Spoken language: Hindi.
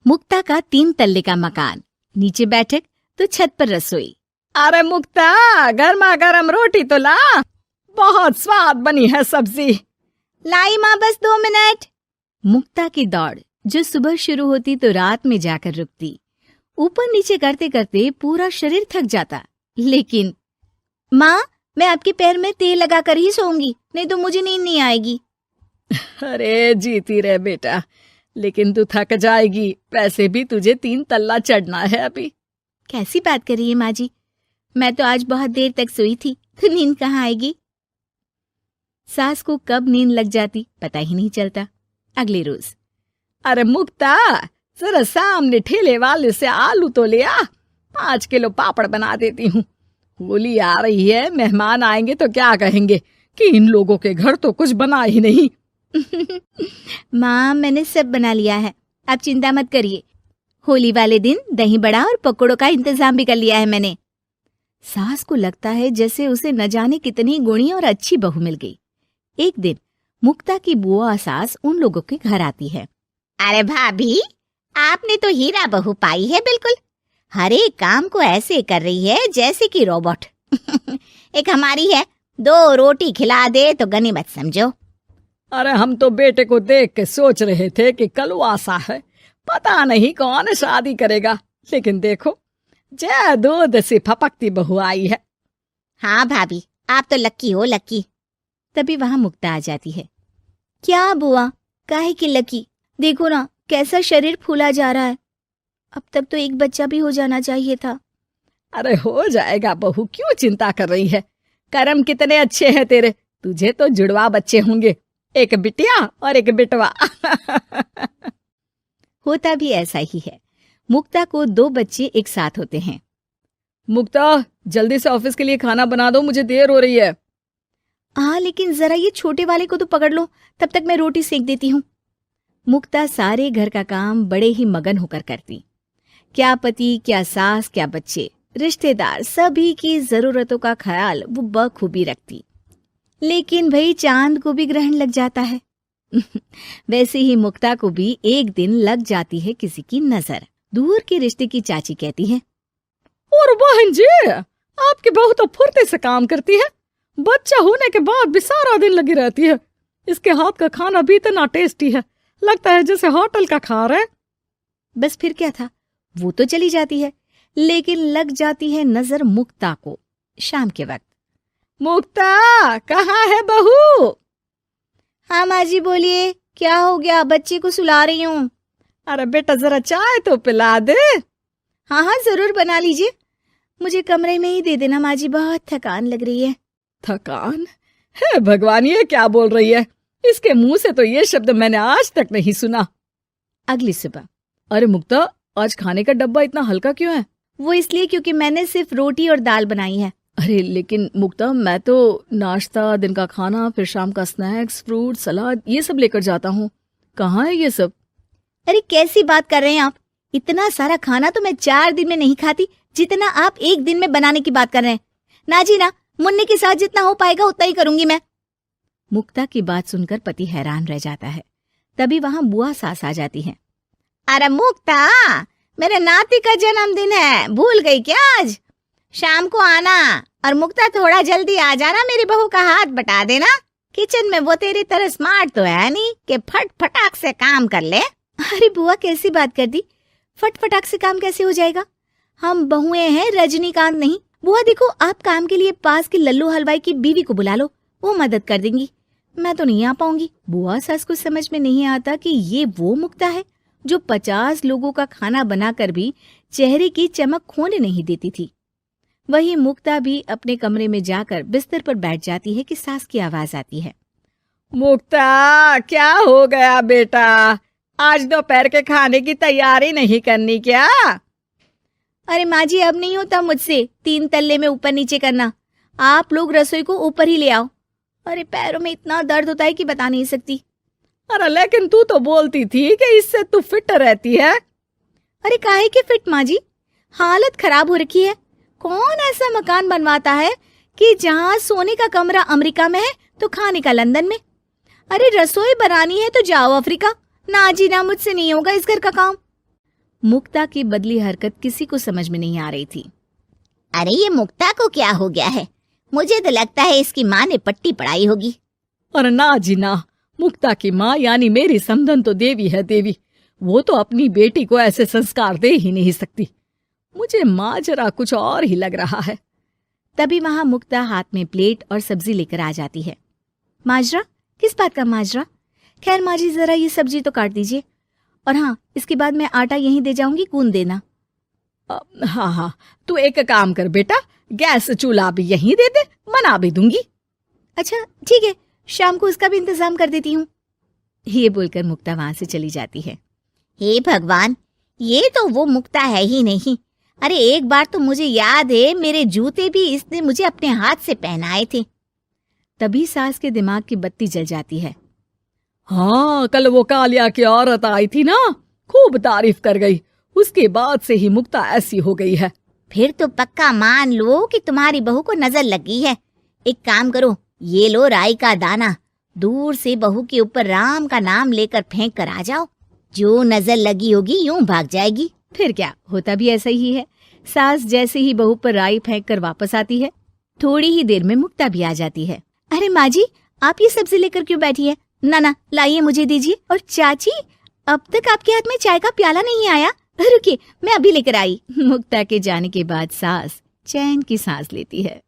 मुक्ता का 3 तल्ले का मकान, नीचे बैठक तो छत पर रसोई। अरे मुक्ता, गर्मा गर्म रोटी तो ला, बहुत स्वाद बनी है सब्जी। लाई माँ, बस 2 मिनट। मुक्ता की दौड़ जो सुबह शुरू होती तो रात में जाकर रुकती। ऊपर नीचे करते करते पूरा शरीर थक जाता, लेकिन माँ, मैं आपके पैर में तेल लगाकर ही सोऊंगी, नहीं तो मुझे नींद नहीं आएगी। अरे जीती रहे बेटा, लेकिन तू थक जाएगी, वैसे भी तुझे 3 तल्ला चढ़ना है अभी। कैसी बात कर रही है माँ जी, मैं तो आज बहुत देर तक सोई थी, तो नींद कहाँ आएगी। सास को कब नींद लग जाती पता ही नहीं चलता। अगले रोज, अरे मुक्ता, जरा सामने ठेले वाले से आलू तो ले आ, 5 किलो पापड़ बना देती हूँ। होली आ रही है, मेहमान आएंगे तो क्या कहेंगे कि इन लोगों के घर तो कुछ बना ही नहीं। माँ, मैंने सब बना लिया है, आप चिंता मत करिए। होली वाले दिन दही बड़ा और पकौड़ों का इंतजाम भी कर लिया है मैंने। सास को लगता है जैसे उसे न जाने कितनी गुणी और अच्छी बहू मिल गई। एक दिन मुक्ता की बुआ सास उन लोगों के घर आती है। अरे भाभी, आपने तो हीरा बहू पाई है बिल्कुल। हर एक काम को ऐसे कर रही है जैसे कि रोबोट। एक हमारी है, 2 रोटी खिला दे तो गनीमत समझो। अरे हम तो बेटे को देख के सोच रहे थे कि कलवासा है, पता नहीं कौन शादी करेगा, लेकिन देखो जय दूध से फपकती बहू आई है। हाँ भाभी, आप तो लक्की हो, लक्की। तभी वहां मुक्ता आ जाती है। क्या बुआ, काहे की लकी, देखो ना कैसा शरीर फूला जा रहा है। अब तक तो एक बच्चा भी हो जाना चाहिए था। अरे हो जाएगा बहू, क्यों चिंता कर रही है। कर्म कितने अच्छे हैं तेरे, तुझे तो जुड़वा बच्चे होंगे, एक बिटिया और एक बिटवा। होता भी ऐसा ही है। मुक्ता को 2 बच्चे एक साथ होते हैं। मुक्ता, जल्दी से ऑफिस के लिए खाना बना दो, मुझे देर हो रही है। हाँ, लेकिन जरा ये छोटे वाले को तो पकड़ लो, तब तक मैं रोटी सेक देती हूँ। मुक्ता सारे घर का काम बड़े ही मगन होकर करती। क्या पति, क्या सास, क्या बच्चे, रिश्तेदार, सभी की जरूरतों का ख्याल वो बखूबी रखती। लेकिन भाई चांद को भी ग्रहण लग जाता है। वैसे ही मुक्ता को भी एक दिन लग जाती है किसी की नजर। दूर के रिश्ते की चाची कहती है, और बहन जी, आपकी बहू तो फुर्ती से काम करती है, बच्चा होने के बाद भी सारा दिन लगी रहती है। इसके हाथ का खाना भी इतना टेस्टी है, लगता है जैसे होटल का खा रहे। बस फिर क्या था, वो तो चली जाती है, लेकिन लग जाती है नजर मुक्ता को। शाम के वक्त, मुक्ता, कहाँ है बहू? हाँ माँ जी, बोलिए, क्या हो गया? बच्चे को सुला रही हूँ। अरे बेटा, जरा चाय तो पिला दे। हाँ हाँ, जरूर बना लीजिए, मुझे कमरे में ही दे देना माँ जी, बहुत थकान लग रही है। थकान है? भगवान, ये क्या बोल रही है, इसके मुंह से तो ये शब्द मैंने आज तक नहीं सुना। अगली सुबह, अरे मुक्ता, आज खाने का डब्बा इतना हल्का क्यों है? वो इसलिए क्योंकि मैंने सिर्फ रोटी और दाल बनाई है। अरे लेकिन मुक्ता, मैं तो नाश्ता, दिन का खाना, फिर शाम का स्नैक्स, फ्रूट, सलाद, ये सब लेकर जाता हूँ। कहाँ है ये सब? अरे कैसी बात कर रहे हैं आप, इतना सारा खाना तो मैं 4 दिन में नहीं खाती, जितना आप 1 दिन में बनाने की बात कर रहे हैं। ना जी ना, मुन्ने के साथ जितना हो पाएगा उतना ही करूंगी मैं। मुक्ता की बात सुनकर पति हैरान रह जाता है। तभी वहां बुआ सास आ जाती है। अरे मुक्ता, मेरे नाती का जन्मदिन है, भूल गई क्या? आज शाम को आना, और मुक्ता थोड़ा जल्दी आ जाना, मेरी बहू का हाथ बटा देना। किचन में वो तेरी तरह स्मार्ट तो है नहीं कि फट फटाक से काम कर ले। अरे बुआ, कैसी बात कर दी, फट फटाक से काम कैसे हो जाएगा? हम बहुएं हैं, रजनीकांत नहीं। बुआ देखो, आप काम के लिए पास के लल्लू हलवाई की बीवी को बुला लो, वो मदद कर देंगी, मैं तो नहीं आ पाऊंगी। बुआ सास को समझ में नहीं आता कि ये वो मुक्ता है जो 50 लोगों का खाना बनाकर भी चेहरे की चमक खोने नहीं देती थी। वही मुक्ता भी अपने कमरे में जाकर बिस्तर पर बैठ जाती है कि सास की आवाज आती है। मुक्ता, क्या हो गया बेटा, आज दोपहर के खाने की तैयारी नहीं करनी क्या? अरे माँ जी, अब नहीं होता मुझसे 3 तल्ले में ऊपर नीचे करना, आप लोग रसोई को ऊपर ही ले आओ। अरे पैरों में इतना दर्द होता है कि बता नहीं सकती। अरे लेकिन तू तो बोलती थी कि इससे तू फिट रहती है। अरे काहे के फिट माँ जी, हालत खराब हो रखी है। कौन ऐसा मकान बनवाता है कि जहाँ सोने का कमरा अमेरिका में है तो खाने का लंदन में। अरे रसोई बनानी है तो जाओ अफ्रीका। ना जी ना, मुझसे नहीं होगा इस घर का काम। मुक्ता की बदली हरकत किसी को समझ में नहीं आ रही थी। अरे ये मुक्ता को क्या हो गया है? मुझे तो लगता है इसकी माँ ने पट्टी पढ़ाई होगी। और ना जी ना, मुक्ता की माँ यानी मेरी समधन तो देवी है देवी। वो तो अपनी बेटी को ऐसे संस्कार दे ही नहीं सकती। मुझे माजरा कुछ और ही लग रहा है। तभी वहां मुक्ता हाथ में प्लेट और सब्जी लेकर आ जाती है। माजरा? किस बात का माजरा? खैर माँ जी, जरा ये सब्जी तो काट दीजिए, और हाँ, इसके बाद मैं आटा यहीं दे जाऊंगी, गूंद देना। हाँ हाँ, तू एक काम कर बेटा, गैस चूल्हा भी यहीं दे दे, बना भी दूंगी। अच्छा ठीक है, शाम को उसका भी इंतजाम कर देती हूँ। ये बोलकर मुक्ता वहां से चली जाती है। हे भगवान, ये तो वो मुक्ता है ही नहीं। अरे एक बार तो मुझे याद है, मेरे जूते भी इसने मुझे अपने हाथ से पहनाए थे। तभी सास के दिमाग की बत्ती जल जाती है। हाँ, कल वो कालिया की औरत आई थी ना, खूब तारीफ कर गई। उसके बाद से ही मुक्ता ऐसी हो गई है। फिर तो पक्का मान लो कि तुम्हारी बहू को नजर लगी है। एक काम करो, ये लो राई का दाना, दूर से बहू के ऊपर राम का नाम लेकर फेंक कर आ जाओ। जो नजर लगी होगी यूं भाग जाएगी। फिर क्या, होता भी ऐसा ही है। सास जैसे ही बहू पर राई फेंक कर वापस आती है, थोड़ी ही देर में मुक्ता भी आ जाती है। अरे माँ जी, आप ये सब्जी लेकर क्यों बैठी है? ना ना, लाइए, मुझे दीजिए। और चाची, अब तक आपके हाथ में चाय का प्याला नहीं आया। रुकिए, मैं अभी लेकर आई। मुक्ता के जाने के बाद सास चैन की सांस लेती है।